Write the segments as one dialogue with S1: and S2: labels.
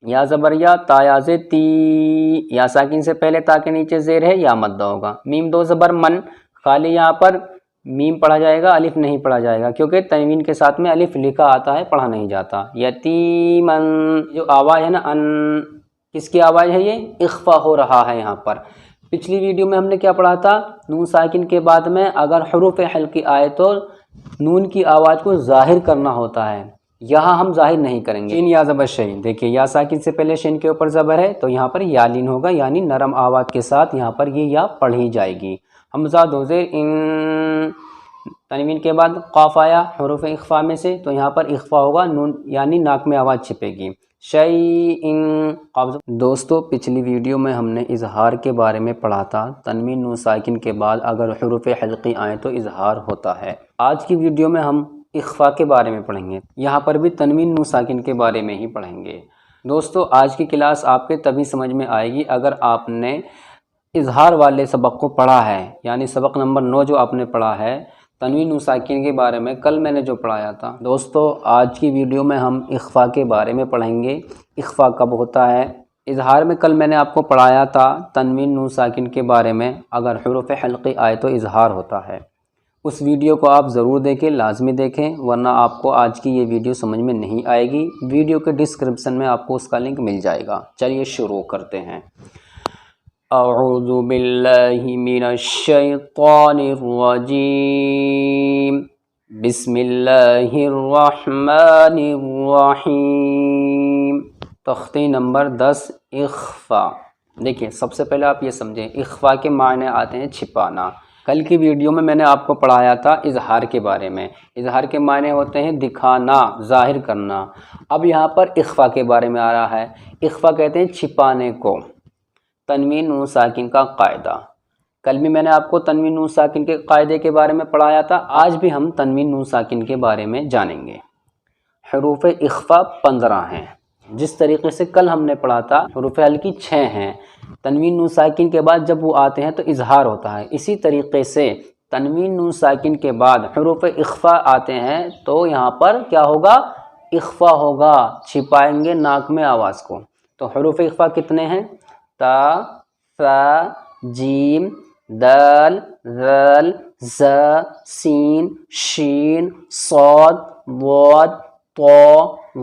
S1: یا زبر یا، تا یا زیر تی، یا ساکن سے پہلے تا کے نیچے زیر ہے یا مدہ ہوگا۔ میم دو زبر من، خالی یہاں پر میم پڑھا جائے گا، الف نہیں پڑھا جائے گا، کیونکہ تنوین کے ساتھ میں الف لکھا آتا ہے، پڑھا نہیں جاتا۔ یتیمن، جو آواز ہے نا ان، کس کی آواز ہے؟ یہ اخفا ہو رہا ہے یہاں پر۔ پچھلی ویڈیو میں ہم نے کیا پڑھا تھا؟ نون ساکن کے بعد میں اگر حروف حلقی آئے تو نون کی آواز کو ظاہر کرنا ہوتا ہے، یہاں ہم ظاہر نہیں کریں گے۔ شین یا زبر شین، دیکھیے یا ساکن سے پہلے شین کے اوپر زبر ہے تو یہاں پر یا لین ہوگا، یعنی نرم آواز کے ساتھ یہاں پر یہ یا پڑھی جائے گی۔ حمزہ دو زیر ان، تنوین کے بعد قاف آیا حروف اخفا میں سے تو یہاں پر اخفا ہوگا، نون یعنی ناک میں آواز چھپے گی۔ شیئن قبض۔ دوستو پچھلی ویڈیو میں ہم نے اظہار کے بارے میں پڑھا تھا، تنوین نون ساکن کے بعد اگر حروف حلقی آئیں تو اظہار ہوتا ہے۔ آج کی ویڈیو میں ہم اخفا کے بارے میں پڑھیں گے، یہاں پر بھی تنوین نون ساکن کے بارے میں ہی پڑھیں گے۔ دوستو آج کی کلاس آپ کے تبھی سمجھ میں آئے گی اگر آپ نے اظہار والے سبق کو پڑھا ہے، یعنی سبق نمبر 9 جو آپ نے پڑھا ہے تنوین نون ساکن کے بارے میں، کل میں نے جو پڑھایا تھا۔ دوستو آج کی ویڈیو میں ہم اخفا کے بارے میں پڑھیں گے، اخفا کب ہوتا ہے۔ اظہار میں کل میں نے آپ کو پڑھایا تھا تنوین نون ساکن کے بارے میں، اگر حروف حلقی آئے تو اظہار ہوتا ہے۔ اس ویڈیو کو آپ ضرور دیکھیں، لازمی دیکھیں، ورنہ آپ کو آج کی یہ ویڈیو سمجھ میں نہیں آئے گی۔ ویڈیو کے ڈسکرپشن میں آپ کو اس کا لنک مل جائے گا۔ چلیے شروع کرتے ہیں۔ اعوذ باللہ من الشیطان الرجیم، بسم اللہ الرحمن الرحیم۔ تختی نمبر 10 اخفا۔ دیکھیں سب سے پہلے آپ یہ سمجھیں اخفا کے معنی آتے ہیں چھپانا۔ کل کی ویڈیو میں نے آپ کو پڑھایا تھا اظہار کے بارے میں، اظہار کے معنی ہوتے ہیں دکھانا، ظاہر کرنا۔ اب یہاں پر اخفا کے بارے میں آ رہا ہے۔ اخفا کہتے ہیں چھپانے کو۔ تنوین نون ساکن کا قاعدہ، کل بھی میں نے آپ کو تنوین نون ساکن کے قاعدے کے بارے میں پڑھایا تھا، آج بھی ہم تنوین نون ساکن کے بارے میں جانیں گے۔ حروف اخفا 15 ہیں، جس طریقے سے کل ہم نے پڑھا تھا حروف حلقی 6 ہیں۔ تنوین نون ساکن کے بعد جب وہ آتے ہیں تو اظہار ہوتا ہے، اسی طریقے سے تنوین نون ساکن کے بعد حروف اخفا آتے ہیں تو یہاں پر کیا ہوگا؟ اخفا ہوگا، چھپائیں گے ناک میں آواز کو۔ تو حروف اخفا کتنے ہیں؟ تا، ثا، جیم، دال، ذال، ذا، سین، شین، صاد، ضاد، طا،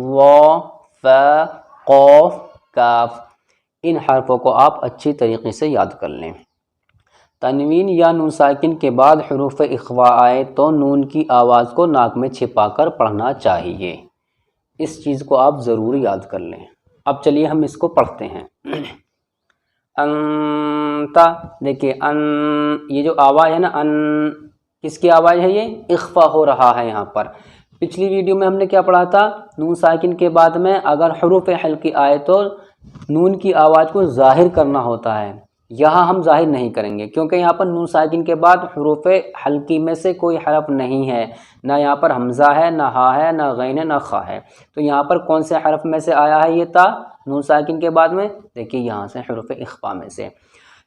S1: ظا، فا، قاف، کاف۔ ان حرفوں کو آپ اچھی طریقے سے یاد کر لیں۔ تنوین یا نون ساکن کے بعد حروف اخفا آئے تو نون کی آواز کو ناک میں چھپا کر پڑھنا چاہیے، اس چیز کو آپ ضرور یاد کر لیں۔ اب چلیے ہم اس کو پڑھتے ہیں۔ انتا، دیکھیے ان، یہ جو آواز ہے نا ان، کس کی آواز ہے؟ یہ اخفا ہو رہا ہے یہاں پر۔ پچھلی ویڈیو میں ہم نے کیا پڑھا تھا؟ نون ساکن کے بعد میں اگر حروف حلقی آئے تو نون کی آواز کو ظاہر کرنا ہوتا ہے، یہاں ہم ظاہر نہیں کریں گے، کیونکہ یہاں پر نون ساکن کے بعد حروف حلقی میں سے کوئی حرف نہیں ہے، نہ یہاں پر حمزہ ہے، نہ ہا ہے، نہ غین ہے، نہ خا ہے۔ تو یہاں پر کون سے حرف میں سے آیا ہے یہ تا نون ساکن کے بعد میں؟ دیکھیے یہاں سے حروف اخفا میں سے۔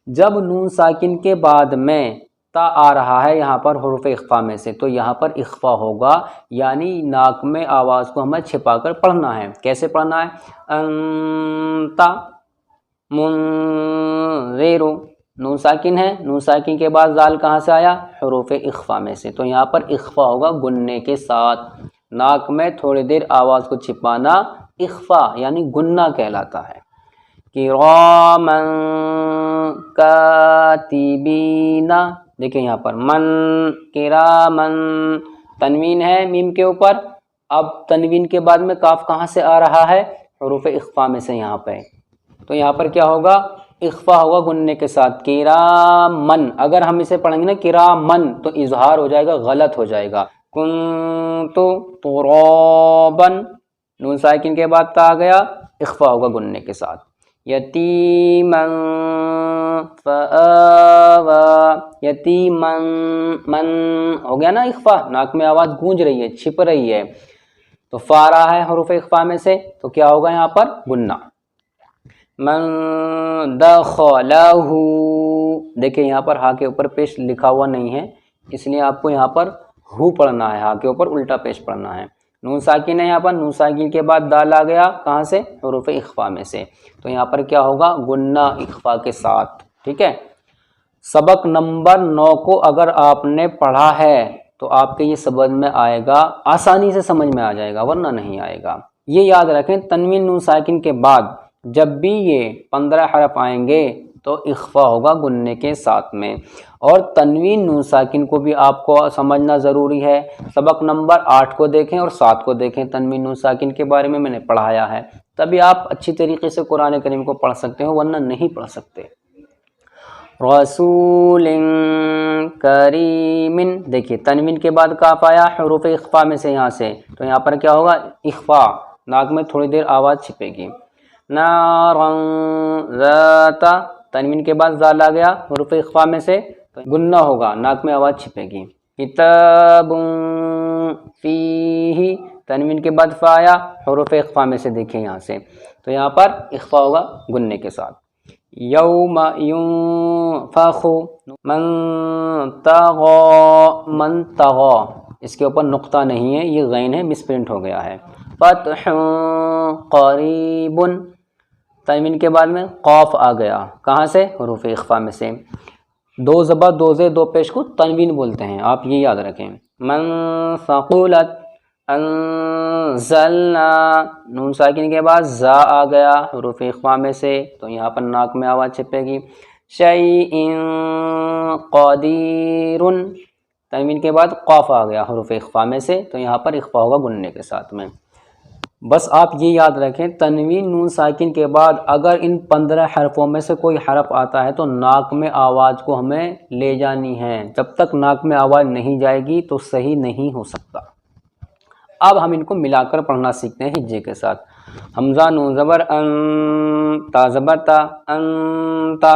S1: جب نون ساکن کے بعد میں تا آ رہا ہے یہاں پر حروف اخفا میں سے تو یہاں پر اخفا ہوگا، یعنی ناک میں آواز کو ہمیں چھپا کر پڑھنا ہے۔ کیسے پڑھنا ہے؟ انتا منذر، نون ساکن ہے، نون ساکن کے بعد زال کہاں سے آیا؟ حروف اخفا میں سے، تو یہاں پر اخفا ہوگا گننے کے ساتھ۔ ناک میں تھوڑی دیر آواز کو چھپانا اخفا یعنی گننا کہلاتا ہے۔ کراما کاتبین، دیکھیں یہاں پر من، کرامن، تنوین ہے میم کے اوپر، اب تنوین کے بعد میں کاف کہاں سے آ رہا ہے؟ حروف اخفا میں سے یہاں پہ، تو یہاں پر کیا ہوگا؟ اخفا ہوگا گننے کے ساتھ۔ کرامن، اگر ہم اسے پڑھیں گے نا کرامن تو اظہار ہو جائے گا، غلط ہو جائے گا۔ کنتو ترابن، نون ساکن کے بعد تا آ گیا، اخفا ہوگا گننے کے ساتھ۔ یتیمن فآوا، یتیمن، من ہو گیا نا اخفا، ناک میں آواز گونج رہی ہے، چھپ رہی ہے، تو فا رہا ہے حروف اخفا میں سے تو کیا ہوگا یہاں پر؟ گننا۔ من دخلہ، دیکھیں یہاں پر ہا کے اوپر پیش لکھا ہوا نہیں ہے، اس لیے آپ کو یہاں پر ہو پڑھنا ہے، ہا کے اوپر الٹا پیش پڑھنا ہے۔ نون ساکن ہے یہاں پر، نون ساکن کے بعد دال آ گیا کہاں سے؟ حروف اخفا میں سے، تو یہاں پر کیا ہوگا؟ غنہ اخفا کے ساتھ، ٹھیک ہے۔ سبق نمبر 9 کو اگر آپ نے پڑھا ہے تو آپ کے یہ سمجھ میں آئے گا، آسانی سے سمجھ میں آ جائے گا، ورنہ نہیں آئے گا۔ یہ یاد رکھیں، تنوین نون ساکن کے بعد جب بھی یہ 15 حرف آئیں گے تو اخفا ہوگا غنے کے ساتھ میں، اور تنوین نون ساکن کو بھی آپ کو سمجھنا ضروری ہے۔ سبق نمبر 8 کو دیکھیں اور 7 کو دیکھیں، تنوین نون ساکن کے بارے میں نے پڑھایا ہے، تبھی آپ اچھی طریقے سے قرآن کریم کو پڑھ سکتے ہو، ورنہ نہیں پڑھ سکتے۔ رسول کریم، دیکھیے تنوین کے بعد کاف آیا حروف اخفا میں سے، یہاں سے تو یہاں پر کیا ہوگا؟ اخفا، ناک میں تھوڑی دیر آواز چھپے گی۔ نارا ذات، تنوین کے بعد زال آ گیا حروف اخفا میں سے، تو غنہ ہوگا، ناک میں آواز چھپے گی۔ کتاب فیہ، تنوین کے بعد فا آیا حروف اخفا میں سے، دیکھیں یہاں سے تو یہاں پر اخفا ہوگا غنے کے ساتھ۔ یوم ینفخ، من طغى، من طغى، اس کے اوپر نقطہ نہیں ہے، یہ غین ہے، مس پرنٹ ہو گیا ہے۔ فتح قریب، تنوین کے بعد میں قاف آ گیا کہاں سے؟ حروف اخفا میں سے، دو زبر دو زیر دو پیش کو تنوین بولتے ہیں، آپ یہ یاد رکھیں۔ من ثقلت انزلنا، نون ساکن کے بعد زا آ گیا حروف اخفا میں سے، تو یہاں پر ناک میں آواز چھپے گی۔ شیء قدیر، تنوین کے بعد قاف آ گیا حروف اخفا میں سے، تو یہاں پر اخفا ہوگا غنے کے ساتھ میں۔ بس آپ یہ یاد رکھیں، تنوین نون ساکن کے بعد اگر ان 15 حرفوں میں سے کوئی حرف آتا ہے تو ناک میں آواز کو ہمیں لے جانی ہے، جب تک ناک میں آواز نہیں جائے گی تو صحیح نہیں ہو سکتا۔ اب ہم ان کو ملا کر پڑھنا سیکھتے ہیں ہجے کے ساتھ۔ حمزہ نون زبر ان، تا زبر تا، انتا،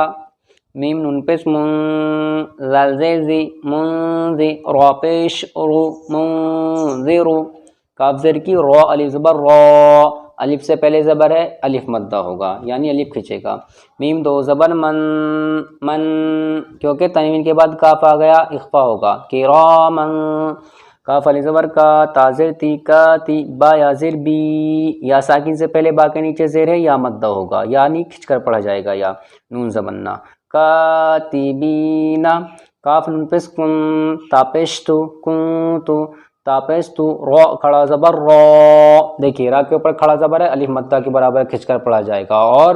S1: میم نون پیش من، زال زیر زی، منزی، را پیش رو، منذر، کاف زیر کی، رو الف زبر رو، الف سے پہلے زبر ہے، الف مدہ ہوگا یعنی الف کھچے گا۔ میم دو زبر من، من، کیونکہ تنوین کے بعد کاف آ گیا اخفا ہوگا۔ کرامن، کاف الف زبر کا، تا زیر تی، کا تی، با یا زیر بی، یا ساکن سے پہلے با کے نیچے زیر ہے، یا مدہ ہوگا یعنی کھچ کر پڑھا جائے گا، یا نون زبنہ۔ کاتبین، کاف نون پیش کن، تا پیش تو، کن تو، تا پیش تو، رو کھڑا زبر رو، دیکھیے را کے اوپر کھڑا زبر ہے، الف مدہ کے برابر کھچ کر پڑھا جائے گا، اور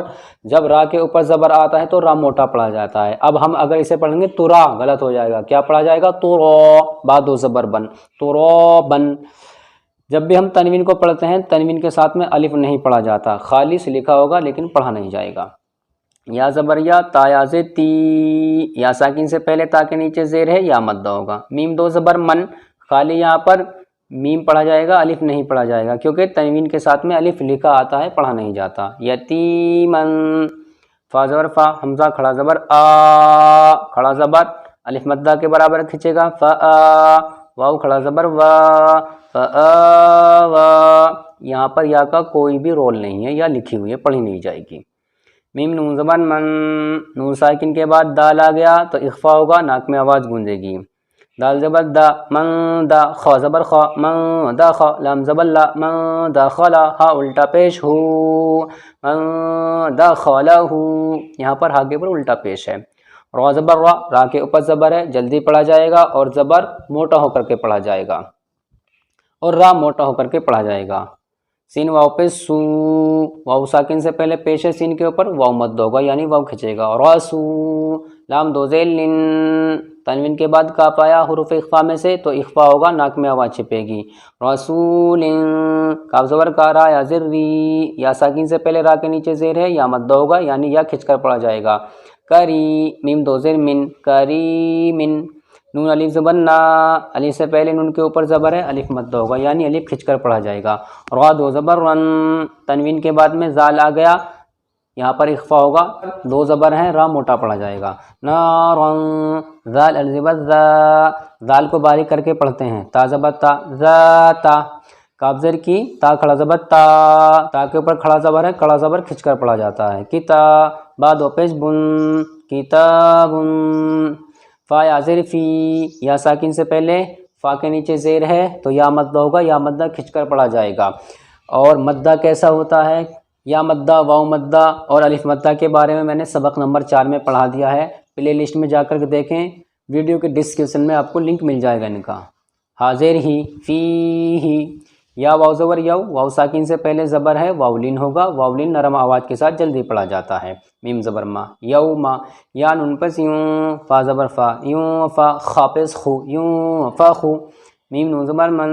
S1: جب را کے اوپر زبر آتا ہے تو را موٹا پڑھا جاتا ہے۔ اب ہم اگر اسے پڑھیں گے تو را غلط ہو جائے گا، کیا پڑھا جائے گا؟ تو رو، با دو زبر بن، تو رو بن۔ جب بھی ہم تنوین کو پڑھتے ہیں تنوین کے ساتھ میں الف نہیں پڑھا جاتا، خالص لکھا ہوگا لیکن پڑھا نہیں جائے گا۔ یا زبر یا، تا یا زیر تی، یا ساکن سے پہلے تا کے نیچے زیر ہے، یا مدہ ہوگا۔ میم دو زبر من، خالی یہاں پر میم پڑھا جائے گا، الف نہیں پڑھا جائے گا، کیونکہ تنوین کے ساتھ میں الف لکھا آتا ہے، پڑھا نہیں جاتا۔ یتیمن، فا زبر فا، حمزہ کھڑا زبر آ، کھڑا زبر الف مدہ کے برابر کھچے گا، فا، واو کھڑا زبر وا، فآوا، یہاں پر یا کا کوئی بھی رول نہیں ہے، یا لکھی ہوئی ہے، پڑھی نہیں جائے گی۔ میم نون زبان من، نون ساکن کے بعد دال آ گیا تو اخفا ہوگا، ناک میں آواز گونجے گی۔ دال زبر دا، من دا، خا زبر خا، من دا خا، لام زبر لا، من دا خلا، ہا الٹا پیش ہو، من دا خلا ہو، یہاں پر ہا کے اوپر الٹا پیش ہے۔ را زبر را، را کے اوپر زبر ہے، جلدی پڑھا جائے گا اور زبر موٹا ہو کر کے پڑھا جائے گا، اور را موٹا ہو کر کے پڑھا جائے گا۔ سین واو پہ سو، واو ساکن سے پہلے پیش ہے سین کے اوپر، واو مد ہوگا یعنی واو کھچے گا، راسو، لام دو زیر لن، تنوین کے بعد کاف آیا حروف اخفا میں سے تو اخفا ہوگا، ناک میں آواز چھپے گی۔ رسول، کاف زبر کا، را یا زر ری، یا ساکن سے پہلے را کے نیچے زیر ہے، یا مد ہوگا یعنی یا کھچ کر پڑھا جائے گا۔ کری، میم دو زیر من، کریمن، نون الف زبر نا، الف سے پہلے نون کے اوپر زبر ہے، الف مد ہوگا یعنی الف کھچ کر پڑھا جائے گا۔ را دو زبر رن، تنوین کے بعد میں زال آ گیا، یہاں پر اخفا ہوگا، دو زبر ہیں، را موٹا پڑھا جائے گا۔ نارن، زال الف زبر زا، زال کو باریک کر کے پڑھتے ہیں، تا زبر تا، ذاتا، کاف زیر کی، تا کھڑا زبر تا، تا کے اوپر کھڑا زبر ہے، کھڑا زبر کھچ کر پڑھا جاتا ہے۔ کتاب، با دو پیش بن، کتابن، فا یا زیر فی، یا ساکن سے پہلے فا کے نیچے زیر ہے تو یا مدہ ہوگا، یا مدہ کھنچ کر پڑھا جائے گا۔ اور مدہ کیسا ہوتا ہے، یا مدہ، واو مدہ اور الف مدہ کے بارے میں نے سبق نمبر 4 میں پڑھا دیا ہے، پلے لسٹ میں جا کر دیکھیں، ویڈیو کے ڈسکرپشن میں آپ کو لنک مل جائے گا ان کا۔ حاضر ہی، فی ہی، یا واو زبر یو، واو ساکن سے پہلے زبر ہے، واولین ہوگا، واولین نرم آواز کے ساتھ جلدی پڑھا جاتا ہے۔ میم زبر ما، یوما، یا نون پس یوں، فا زبر فا، یوں فا، خا پس خو، یوں فا خو، میم نون زبر من،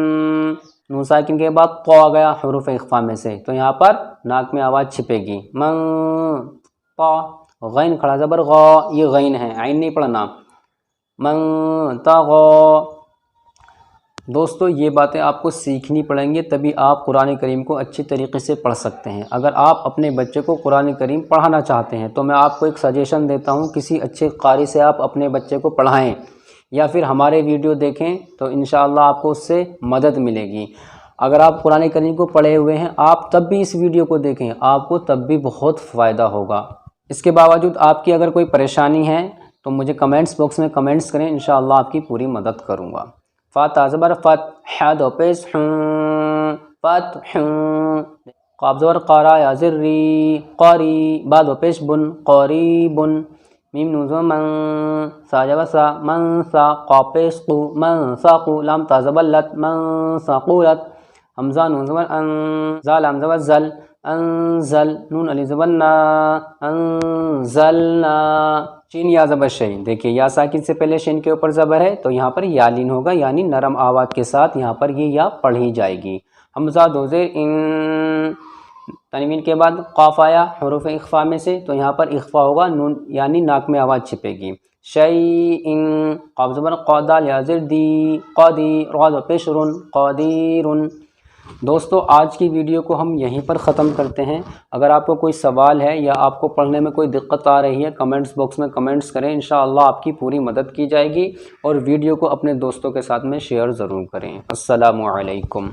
S1: نون ساکن کے بعد تو آ گیا حروف اخفا میں سے، تو یہاں پر ناک میں آواز چھپے گی، من پا، غین کھڑا زبر غا، یہ غین ہے، عین نہیں پڑھنا، من تغا۔ دوستو یہ باتیں آپ کو سیکھنی پڑیں گی، تبھی آپ قرآن کریم کو اچھی طریقے سے پڑھ سکتے ہیں۔ اگر آپ اپنے بچے کو قرآن کریم پڑھانا چاہتے ہیں تو میں آپ کو ایک سجیشن دیتا ہوں، کسی اچھے قاری سے آپ اپنے بچے کو پڑھائیں، یا پھر ہمارے ویڈیو دیکھیں تو انشاءاللہ آپ کو اس سے مدد ملے گی۔ اگر آپ قرآن کریم کو پڑھے ہوئے ہیں آپ تب بھی اس ویڈیو کو دیکھیں، آپ کو تب بھی بہت فائدہ ہوگا۔ اس کے باوجود آپ کی اگر کوئی پریشانی ہے تو مجھے کمنٹس باکس میں کمنٹس کریں، انشاءاللہ آپ کی پوری مدد کروں گا۔ فا زبر فت، ح دو پیش فتح، قاف زبر قارا، یا ذری قاری، با دو پیش بن قریب، میم نون زبر من، سا زبر سا، من سا، قاف پیش قو، من ساقو، لام تا زبر لت، من ساقولت، حمزہ نون زبر ان، زا لام زبر زل، انزل، نون علی زبر نا، انزلنا، شین یا زبر شین، دیکھیے یا ساکن سے پہلے شین کے اوپر زبر ہے تو یہاں پر یا لین ہوگا، یعنی نرم آواز کے ساتھ یہاں پر یہ یا پڑھی جائے گی۔ حمزہ دو زیر ان، تنوین کے بعد قاف آیا حروف اخفا میں سے تو یہاں پر اخفا ہوگا، نون یعنی ناک میں آواز چھپے گی۔ شیئن، قاف زبر قادا، یا زر دی قادی، را دو پیش رن قادیرن۔ دوستو آج کی ویڈیو کو ہم یہیں پر ختم کرتے ہیں۔ اگر آپ کو کوئی سوال ہے یا آپ کو پڑھنے میں کوئی دقت آ رہی ہے کمنٹس باکس میں کمنٹس کریں، انشاءاللہ آپ کی پوری مدد کی جائے گی، اور ویڈیو کو اپنے دوستوں کے ساتھ میں شیئر ضرور کریں۔ السلام علیکم۔